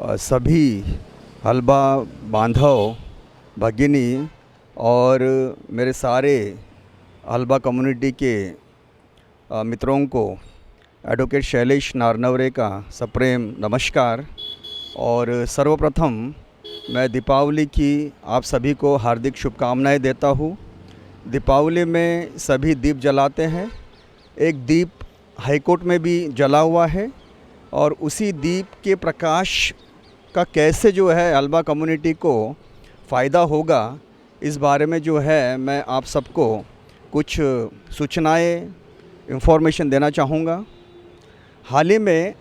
सभी हलबा बांधव भगिनी और मेरे सारे हलबा कम्युनिटी के मित्रों को एडवोकेट शैलेश नारनवरे का सप्रेम नमस्कार। और सर्वप्रथम मैं दीपावली की आप सभी को हार्दिक शुभकामनाएं देता हूँ। दीपावली में सभी दीप जलाते हैं। एक दीप हाईकोर्ट में भी जला हुआ है और उसी दीप के प्रकाश का कैसे जो है हलबा कम्युनिटी को फ़ायदा होगा, इस बारे में जो है मैं आप सबको कुछ सूचनाएं इंफॉर्मेशन देना चाहूँगा। हाल ही में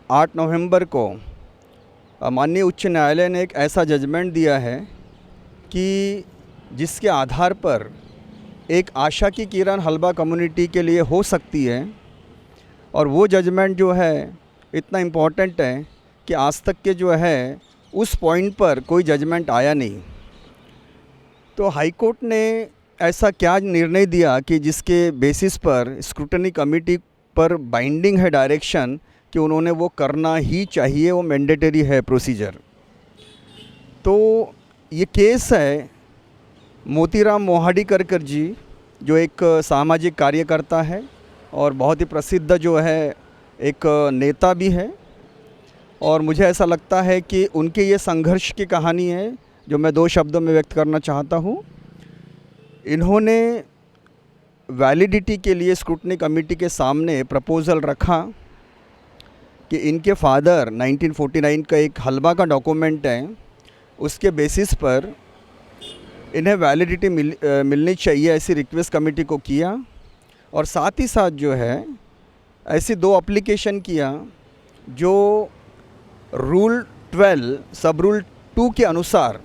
8 नवंबर को माननीय उच्च न्यायालय ने एक ऐसा जजमेंट दिया है कि जिसके आधार पर एक आशा की किरण हलबा कम्युनिटी के लिए हो सकती है। और वो जजमेंट जो है इतना इम्पोर्टेंट है कि आज तक के जो है उस पॉइंट पर कोई जजमेंट आया नहीं। तो हाई कोर्ट ने ऐसा क्या निर्णय दिया कि जिसके बेसिस पर स्क्रूटनी कमेटी पर बाइंडिंग है डायरेक्शन कि उन्होंने वो करना ही चाहिए, वो मैंडेटरी है प्रोसीजर। तो ये केस है मोतीराम मोहाडीकर जी, जो एक सामाजिक कार्यकर्ता है और बहुत ही प्रसिद्ध जो है एक नेता भी है। और मुझे ऐसा लगता है कि उनके ये संघर्ष की कहानी है जो मैं 2 शब्दों में व्यक्त करना चाहता हूँ। इन्होंने वैलिडिटी के लिए स्क्रूटनी कमेटी के सामने प्रपोज़ल रखा कि इनके फादर 1949 का एक हलबा का डॉक्यूमेंट है, उसके बेसिस पर इन्हें वैलिडिटी मिलनी चाहिए, ऐसी रिक्वेस्ट कमेटी को किया। और साथ ही साथ जो है ऐसी 2 एप्लीकेशन किया जो रूल 12 सब रूल 2 के अनुसार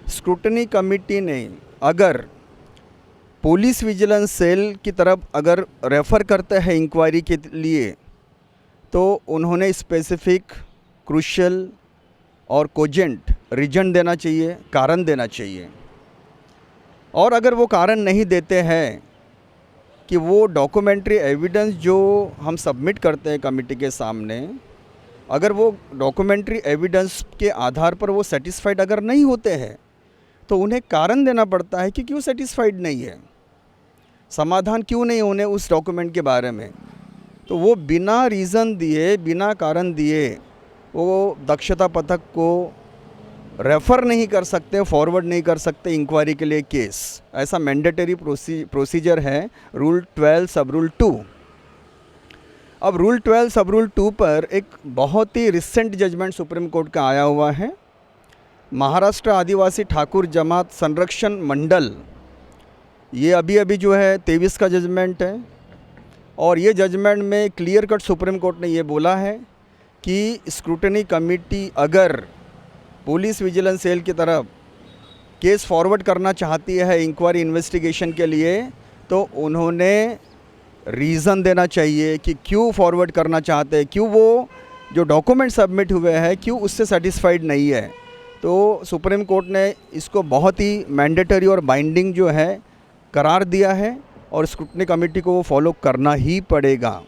स्क्रूटनी कमेटी ने अगर पुलिस विजिलेंस सेल की तरफ अगर रेफ़र करते हैं इंक्वायरी के लिए, तो उन्होंने स्पेसिफिक क्रूशियल और कोजेंट रीजन देना चाहिए, कारण देना चाहिए। और अगर वो कारण नहीं देते हैं कि वो डॉक्यूमेंट्री एविडेंस जो हम सबमिट करते हैं कमेटी के सामने, अगर वो डॉक्यूमेंट्री एविडेंस के आधार पर वो सेटिस्फाइड अगर नहीं होते हैं, तो उन्हें कारण देना पड़ता है कि क्यों सेटिस्फाइड नहीं है, समाधान क्यों नहीं होने उस डॉक्यूमेंट के बारे में। तो वो बिना रीज़न दिए, बिना कारण दिए वो दक्षता पथक को रेफ़र नहीं कर सकते, फॉरवर्ड नहीं कर सकते इंक्वायरी के लिए केस। ऐसा मैंडेटरी प्रोसीजर है रूल 12 सब रूल 2। अब रूल 12 सब रूल 2 पर एक बहुत ही रिसेंट जजमेंट सुप्रीम कोर्ट का आया हुआ है। महाराष्ट्र आदिवासी ठाकुर जमात संरक्षण मंडल, ये अभी जो है 23 का जजमेंट है। और ये जजमेंट में क्लियर कट सुप्रीम कोर्ट ने ये बोला है कि स्क्रूटनी कमेटी अगर पुलिस विजिलेंस सेल की तरफ केस फॉरवर्ड करना चाहती है इंक्वायरी इन्वेस्टिगेशन के लिए, तो उन्होंने रीज़न देना चाहिए कि क्यों फॉरवर्ड करना चाहते हैं, क्यों वो जो डॉक्यूमेंट सबमिट हुए हैं क्यों उससे सेटिस्फाइड नहीं है। तो सुप्रीम कोर्ट ने इसको बहुत ही मैंडेटरी और बाइंडिंग जो है करार दिया है और स्क्रूटनी कमेटी को वो फॉलो करना ही पड़ेगा।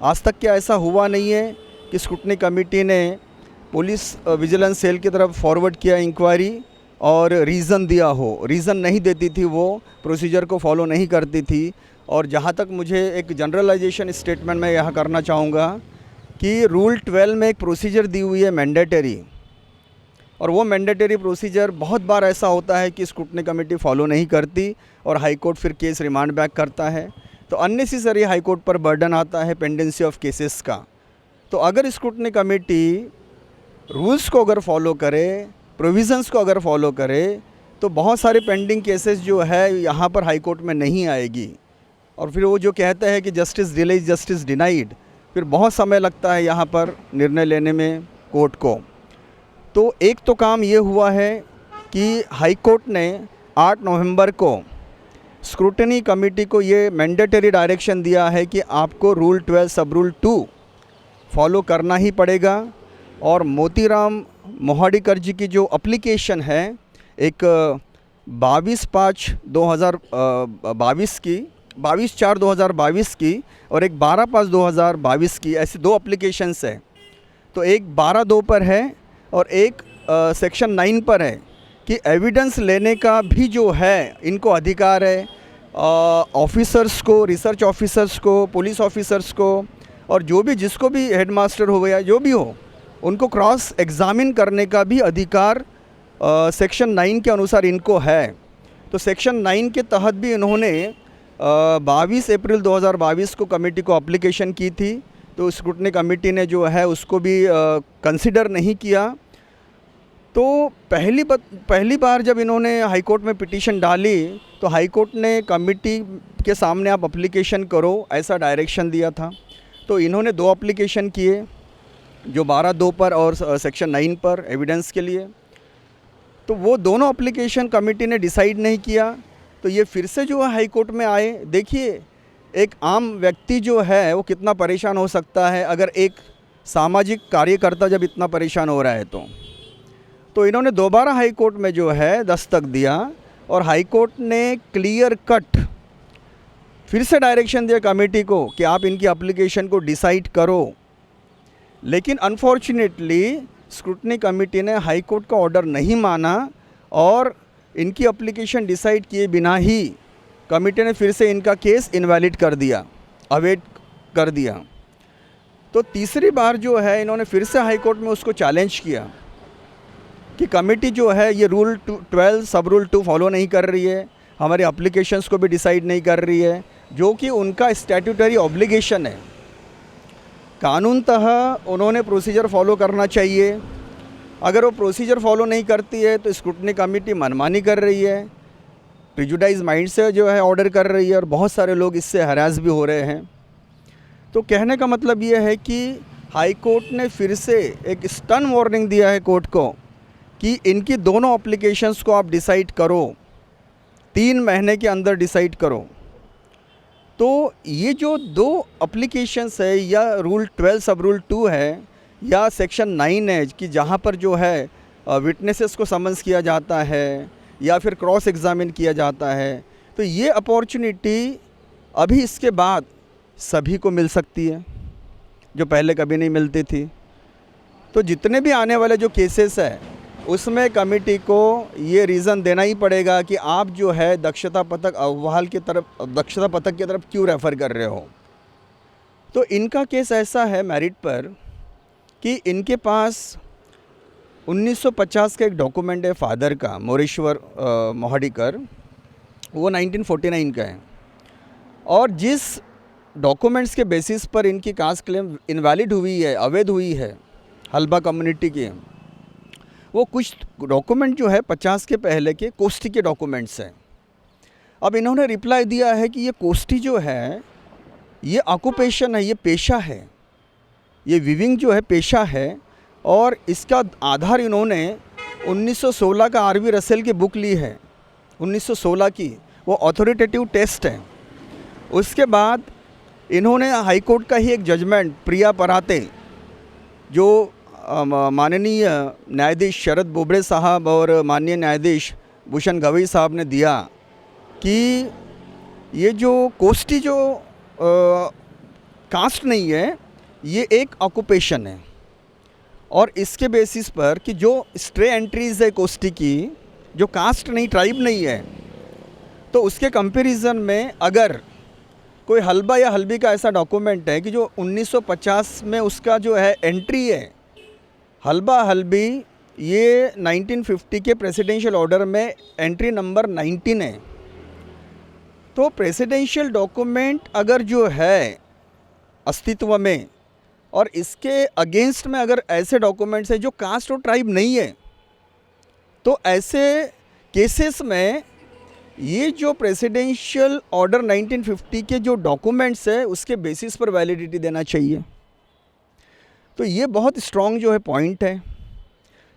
आज तक क्या ऐसा हुआ नहीं है कि स्क्रूटनी कमेटी ने पुलिस विजिलेंस सेल की तरफ फॉरवर्ड किया इंक्वायरी और रीज़न दिया हो। रीज़न नहीं देती थी, वो प्रोसीजर को फॉलो नहीं करती थी। और जहाँ तक मुझे एक जनरलाइजेशन स्टेटमेंट मैं यहाँ करना चाहूँगा कि रूल 12 में एक प्रोसीजर दी हुई है मैंडेटरी, और वो मैंडेटरी प्रोसीजर बहुत बार ऐसा होता है कि स्क्रूटनी कमेटी फॉलो नहीं करती और हाई कोर्ट फिर केस रिमांड बैक करता है। तो अननेसेसरी हाई कोर्ट पर बर्डन आता है पेंडेंसी ऑफ केसेस का। तो अगर स्क्रूटनी कमेटी रूल्स को अगर फॉलो करे, प्रोविज़न्स को अगर फॉलो करे, तो बहुत सारे पेंडिंग केसेस जो है यहाँ पर हाई कोर्ट में नहीं आएगी। और फिर वो जो कहते हैं कि justice delay is justice denied, फिर बहुत समय लगता है यहाँ पर निर्णय लेने में कोर्ट को। तो एक तो काम ये हुआ है कि हाई कोर्ट ने 8 नवंबर को स्क्रूटनी कमेटी को ये मैंडेटरी डायरेक्शन दिया है कि आपको रूल 12 सब रूल 2 फॉलो करना ही पड़ेगा। और मोतीराम मोहाडीकर जी की जो एप्लीकेशन है एक 22/4/2022 की और एक 12/5/2022 की, ऐसी 2 एप्लीकेशंस है। तो एक 12(2) पर है और एक सेक्शन 9 पर है कि एविडेंस लेने का भी जो है इनको अधिकार है, ऑफिसर्स को, रिसर्च ऑफिसर्स को, पुलिस ऑफिसर्स को, और जो भी जिसको भी हेडमास्टर हो या जो भी हो, उनको क्रॉस एग्ज़ामिन करने का भी अधिकार सेक्शन 9 के अनुसार इनको है। तो सेक्शन 9 के तहत भी इन्होंने 22 अप्रैल 2022 को कमेटी को एप्लीकेशन की थी, तो स्क्रूटनी कमेटी ने जो है उसको भी कंसिडर नहीं किया। तो पहली बार जब इन्होंने हाई कोर्ट में पिटीशन डाली तो हाई कोर्ट ने कमेटी के सामने आप एप्लीकेशन करो ऐसा डायरेक्शन दिया था। तो इन्होंने 2 एप्लीकेशन किए, जो 12(2) पर और सेक्शन 9 पर एविडेंस के लिए। तो वो दोनों एप्लीकेशन कमेटी ने डिसाइड नहीं किया, तो ये फिर से जो है हाई कोर्ट में आए। देखिए, एक आम व्यक्ति जो है वो कितना परेशान हो सकता है अगर एक सामाजिक कार्यकर्ता जब इतना परेशान हो रहा है। तो इन्होंने दोबारा हाई कोर्ट में जो है दस्तक दिया और हाई कोर्ट ने क्लियर कट फिर से डायरेक्शन दिया कमेटी को कि आप इनकी एप्लीकेशन को डिसाइड करो। लेकिन अनफॉर्चुनेटली स्क्रूटनी कमेटी ने हाई कोर्ट का ऑर्डर नहीं माना और इनकी एप्लीकेशन डिसाइड किए बिना ही कमेटी ने फिर से इनका केस इनवैलिड कर दिया, अवेट कर दिया। तो तीसरी बार जो है इन्होंने फिर से हाई कोर्ट में उसको चैलेंज किया कि कमेटी जो है ये रूल 12 सब रूल 2 फॉलो नहीं कर रही है, हमारे एप्लीकेशंस को भी डिसाइड नहीं कर रही है, जो कि उनका स्टैट्यूटरी ऑब्लिगेशन है। कानूनतः उन्होंने प्रोसीजर फॉलो करना चाहिए। अगर वो प्रोसीजर फॉलो नहीं करती है तो स्क्रूटनी कमेटी मनमानी कर रही है, प्रिजुडाइज माइंड से जो है ऑर्डर कर रही है और बहुत सारे लोग इससे हरास भी हो रहे हैं। तो कहने का मतलब ये है कि हाई कोर्ट ने फिर से एक स्टर्न वार्निंग दिया है कोर्ट को कि इनकी दोनों एप्लीकेशंस को आप डिसाइड करो, 3 महीने के अंदर डिसाइड करो। तो ये जो 2 एप्लीकेशंस है, या रूल 12 सब रूल 2 है या सेक्शन 9 है कि जहाँ पर जो है विटनेसेस को समन्स किया जाता है या फिर क्रॉस एग्ज़ामिन किया जाता है, तो ये अपॉर्चुनिटी अभी इसके बाद सभी को मिल सकती है जो पहले कभी नहीं मिलती थी। तो जितने भी आने वाले जो केसेस है उसमें कमेटी को ये रीज़न देना ही पड़ेगा कि आप जो है दक्षता पथक अहवाल की तरफ, दक्षता पथक की तरफ क्यों रेफ़र कर रहे हो। तो इनका केस ऐसा है मेरिट पर कि इनके पास 1950 का एक डॉक्यूमेंट है फादर का, मोरेश्वर मोहाडीकर, वो 1949 का है। और जिस डॉक्यूमेंट्स के बेसिस पर इनकी कास्ट क्लेम इनवैलिड हुई है, अवैध हुई है हल्बा कम्युनिटी की, वो कुछ डॉक्यूमेंट जो है 50 के पहले के कोष्ठी के डॉक्यूमेंट्स हैं। अब इन्होंने रिप्लाई दिया है कि ये कोष्ठी जो है ये ऑक्यूपेशन है, ये पेशा है, ये विविंग जो है पेशा है। और इसका आधार इन्होंने 1916 का आर वी रसेल की बुक ली है, 1916 की, वो ऑथोरिटेटिव टेस्ट है। उसके बाद इन्होंने हाई कोर्ट का ही एक जजमेंट प्रिया पराते, जो माननीय न्यायाधीश शरद बोबड़े साहब और माननीय न्यायाधीश भूषण गवई साहब ने दिया कि ये जो कोष्ठी जो कास्ट नहीं है, ये एक ऑक्यूपेशन है। और इसके बेसिस पर कि जो स्ट्रे एंट्रीज़ है कोष्ठी की, जो कास्ट नहीं, ट्राइब नहीं है, तो उसके कंपैरिजन में अगर कोई हल्बा या हल्बी का ऐसा डॉक्यूमेंट है कि जो 1950 में उसका जो है एंट्री है, हल्बा हल्बी, ये 1950 के प्रेसिडेंशियल ऑर्डर में एंट्री नंबर 19 है। तो प्रेसिडेंशियल डॉक्यूमेंट अगर जो है अस्तित्व में और इसके अगेंस्ट में अगर ऐसे डॉक्यूमेंट्स हैं जो कास्ट और ट्राइब नहीं है, तो ऐसे केसेस में ये जो प्रेसिडेंशियल ऑर्डर 1950 के जो डॉक्यूमेंट्स है उसके बेसिस पर वैलिडिटी देना चाहिए। तो ये बहुत स्ट्रॉन्ग जो है पॉइंट है।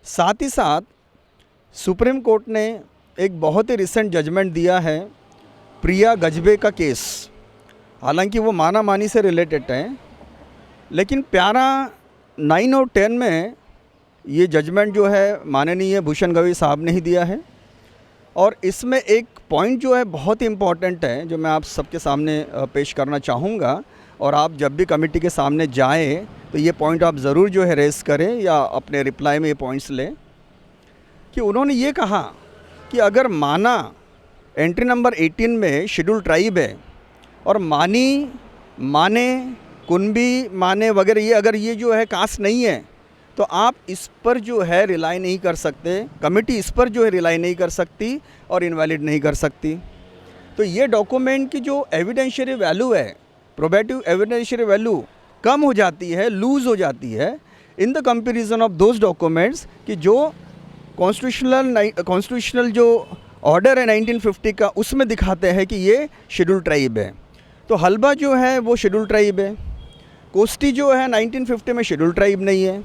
साथ ही साथ सुप्रीम कोर्ट ने एक बहुत ही रिसेंट जजमेंट दिया है प्रिया गजबे का केस। हालांकि वो माना मानी से रिलेटेड है, लेकिन प्यारा 9 और 10 में ये जजमेंट जो है माननीय भूषण गवई साहब ने ही दिया है। और इसमें एक पॉइंट जो है बहुत ही इम्पॉर्टेंट है जो मैं आप सबके सामने पेश करना चाहूँगा, और आप जब भी कमेटी के सामने जाएं तो ये पॉइंट आप ज़रूर जो है रेस करें या अपने रिप्लाई में ये पॉइंट्स लें कि उन्होंने ये कहा कि अगर माना एंट्री नंबर 18 में शेड्यूल ट्राइब है और मानी, माने, कुनबी, माने वगैरह ये अगर ये जो है कास्ट नहीं है तो आप इस पर जो है रिलाई नहीं कर सकते, कमेटी इस पर जो है रिलाई नहीं कर सकती और इनवैलिड नहीं कर सकती। तो ये डॉक्यूमेंट की जो एविडेंशियरी वैल्यू है, प्रोबेटिव एविडेंशियरी वैल्यू कम हो जाती है, लूज़ हो जाती है in the comparison of those documents कि जो कॉन्स्टिट्यूशनल जो ऑर्डर है 1950 का उसमें दिखाते हैं कि ये शेड्यूल ट्राइब है। तो हल्बा जो है वो शेड्यूल ट्राइब है, कोस्टी जो है 1950 में शेड्यूल ट्राइब नहीं है।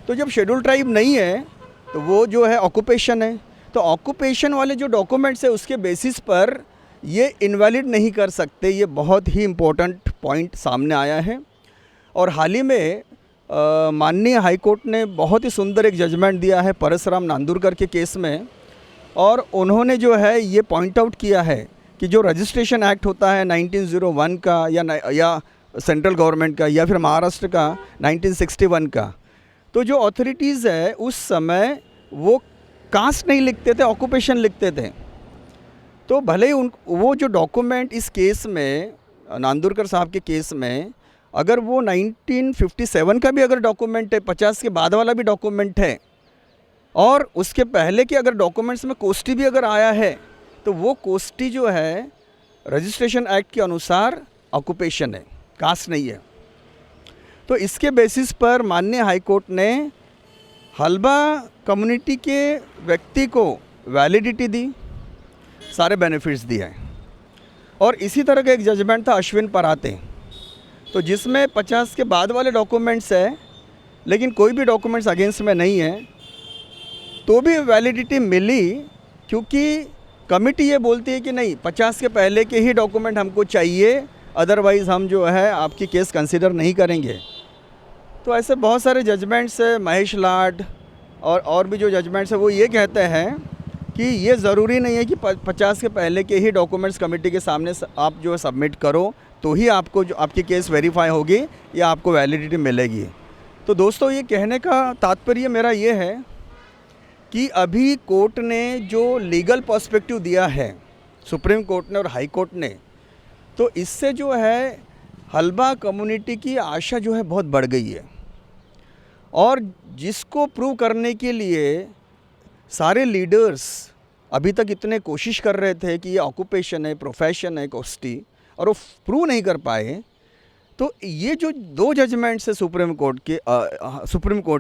तो जब शेड्यूल ट्राइब नहीं है तो वो जो है ऑक्यूपेशन है, तो ऑक्यूपेशन वाले जो डॉक्यूमेंट्स है उसके बेसिस पर ये इनवैलिड नहीं कर सकते। ये बहुत ही इम्पोर्टेंट पॉइंट सामने आया है। और हाल ही में माननीय हाई कोर्ट ने बहुत ही सुंदर एक जजमेंट दिया है परसराम नांदुरकर के केस में, और उन्होंने जो है ये पॉइंट आउट किया है कि जो रजिस्ट्रेशन एक्ट होता है 1901 का या सेंट्रल गवर्नमेंट का या फिर महाराष्ट्र का 1961 का, तो जो अथॉरिटीज़ है उस समय वो कास्ट नहीं लिखते थे, ऑक्यूपेशन लिखते थे। तो भले ही वो जो डॉक्यूमेंट इस केस में, नांदुरकर साहब के केस में, अगर वो 1957 का भी अगर डॉक्यूमेंट है, 50 के बाद वाला भी डॉक्यूमेंट है और उसके पहले के अगर डॉक्यूमेंट्स में कोस्टी भी अगर आया है, तो वो कोस्टी जो है रजिस्ट्रेशन एक्ट के अनुसार ऑक्यूपेशन है, कास्ट नहीं है। तो इसके बेसिस पर माननीय हाई कोर्ट ने हल्बा कम्युनिटी के व्यक्ति को वैलिडिटी दी, सारे बेनिफिट्स दिए हैं। और इसी तरह का एक जजमेंट था अश्विन पराते, तो जिसमें 50 के बाद वाले डॉक्यूमेंट्स है लेकिन कोई भी डॉक्यूमेंट्स अगेंस्ट में नहीं है, तो भी वैलिडिटी मिली, क्योंकि कमिटी ये बोलती है कि नहीं 50 के पहले के ही डॉक्यूमेंट हमको चाहिए, अदरवाइज़ हम जो है आपकी केस कंसिडर नहीं करेंगे। तो ऐसे बहुत सारे जजमेंट्स है, महेश लाड और भी जो जजमेंट्स है वो ये कहते हैं कि ये ज़रूरी नहीं है कि 50 के पहले के ही डॉक्यूमेंट्स कमेटी के सामने आप जो है सबमिट करो तो ही आपको जो आपकी केस वेरीफाई होगी या आपको वैलिडिटी मिलेगी। तो दोस्तों ये कहने का तात्पर्य मेरा ये है कि अभी कोर्ट ने जो लीगल पर्सपेक्टिव दिया है, सुप्रीम कोर्ट ने और हाई कोर्ट ने, तो इससे जो है हल्बा कम्युनिटी की आशा जो है बहुत बढ़ गई है। और जिसको प्रूव करने के लिए सारे लीडर्स अभी तक इतने कोशिश कर रहे थे कि ये ऑक्यूपेशन है, प्रोफेशन है, कोस्टी, और वो प्रूव नहीं कर पाए, तो ये जो दो जजमेंट्स है सुप्रीम कोर्ट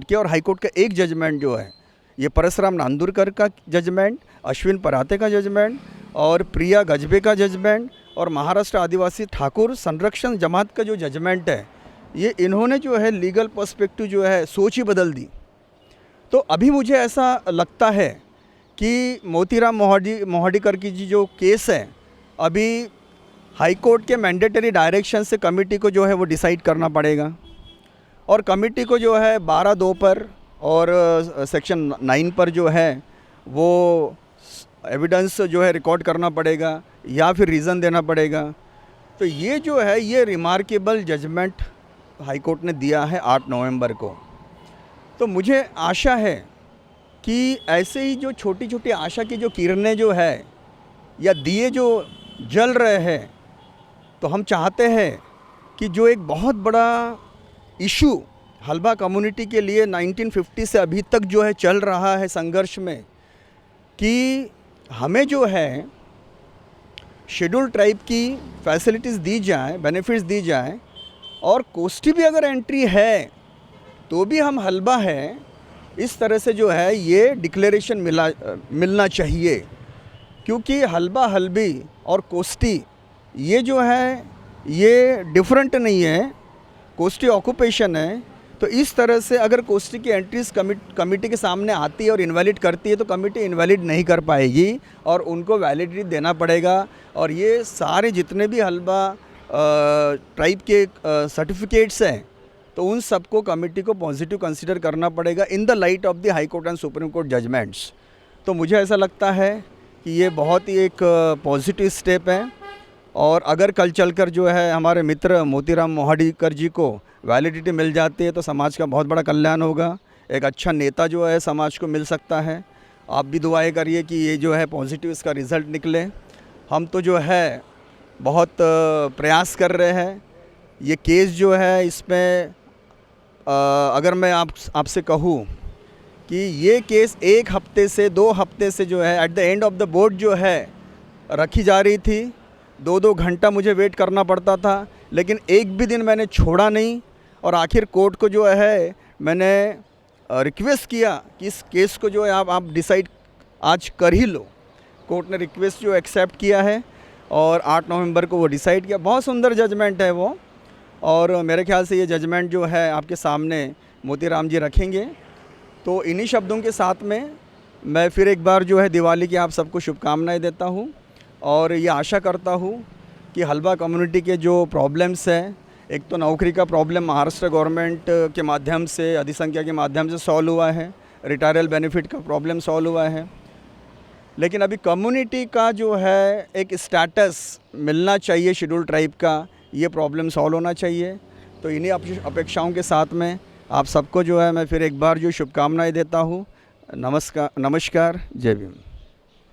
के और हाई कोर्ट का एक जजमेंट जो है, ये परसराम नांदुरकर का जजमेंट, अश्विन पराते का जजमेंट और प्रिया गजबे का जजमेंट और महाराष्ट्र आदिवासी ठाकुर संरक्षण जमात का जो जजमेंट है, ये इन्होंने जो है लीगल पर्सपेक्टिव जो है सोच ही बदल दी। तो अभी मुझे ऐसा लगता है कि मोतीराम मोहाडीकर की जो केस है, अभी हाई कोर्ट के मैंडेटरी डायरेक्शन से कमेटी को जो है वो डिसाइड करना पड़ेगा, और कमेटी को जो है 12(2) पर और सेक्शन 9 पर जो है वो एविडेंस जो है रिकॉर्ड करना पड़ेगा या फिर रीज़न देना पड़ेगा। तो ये जो है ये रिमार्केबल जजमेंट हाई कोर्ट ने दिया है 8 नवंबर को। तो मुझे आशा है कि ऐसे ही जो छोटी छोटी आशा की जो किरणें जो है या दिए जो जल रहे हैं, तो हम चाहते हैं कि जो एक बहुत बड़ा इशू हल्बा कम्युनिटी के लिए 1950 से अभी तक जो है चल रहा है संघर्ष में, कि हमें जो है शेड्यूल ट्राइब की फैसिलिटीज़ दी जाए, बेनिफिट्स दी जाए, और कोस्टी भी अगर एंट्री है तो भी हम हल्बा है, इस तरह से जो है ये डिक्लेरेशन मिलना चाहिए। क्योंकि हल्बा, हल्बी और कोस्टी ये जो है ये डिफरेंट नहीं है, कोस्टी ऑक्यूपेशन है। तो इस तरह से अगर कोस्टी की एंट्रीज कमेटी के सामने आती है और इनवैलिड करती है, तो कमेटी इनवैलिड नहीं कर पाएगी और उनको वैलिडिटी देना पड़ेगा। और ये सारे जितने भी हल्बा ट्राइब के सर्टिफिकेट्स हैं, तो उन सबको कमेटी को पॉजिटिव कंसीडर करना पड़ेगा in the light of the high court and supreme court judgments. तो मुझे ऐसा लगता है कि ये बहुत ही एक पॉजिटिव स्टेप है और अगर कल चलकर जो है हमारे मित्र मोतीराम मोहाडीकर जी को वैलिडिटी मिल जाती है तो समाज का बहुत बड़ा कल्याण होगा। एक अच्छा नेता जो है समाज को मिल सकता है। आप भी दुआएं करिए कि ये जो है पॉजिटिव इसका रिज़ल्ट निकले। हम तो जो है बहुत प्रयास कर रहे हैं। ये केस जो है इसमें अगर मैं आपसे कहूँ कि ये केस 1 हफ्ते से 2 हफ्ते से जो है at the end of the board जो है रखी जा रही थी। 2-2 घंटा मुझे वेट करना पड़ता था, लेकिन एक भी दिन मैंने छोड़ा नहीं। और आखिर कोर्ट को जो है मैंने रिक्वेस्ट किया कि इस केस को जो है आप डिसाइड आज कर ही लो। कोर्ट ने रिक्वेस्ट जो एक्सेप्ट किया है और 8 नवंबर को वो डिसाइड किया। बहुत सुंदर जजमेंट है वो, और मेरे ख्याल से ये जजमेंट जो है आपके सामने मोतीराम जी रखेंगे। तो इन्हीं शब्दों के साथ में मैं फिर एक बार जो है दिवाली की आप सबको शुभकामनाएं देता हूँ, और ये आशा करता हूँ कि हलबा कम्युनिटी के जो प्रॉब्लम्स हैं, एक तो नौकरी का प्रॉब्लम महाराष्ट्र गवर्नमेंट के माध्यम से अधिसंख्या के माध्यम से सॉल्व हुआ है, रिटायरल बेनिफिट का प्रॉब्लम सॉल्व हुआ है, लेकिन अभी कम्युनिटी का जो है एक स्टेटस मिलना चाहिए शेड्यूल ट्राइब का, ये प्रॉब्लम सॉल्व होना चाहिए। तो इन्हीं अपेक्षाओं के साथ में आप सबको जो है मैं फिर एक बार जो शुभकामनाएं देता हूँ। नमस्कार, जय भीम।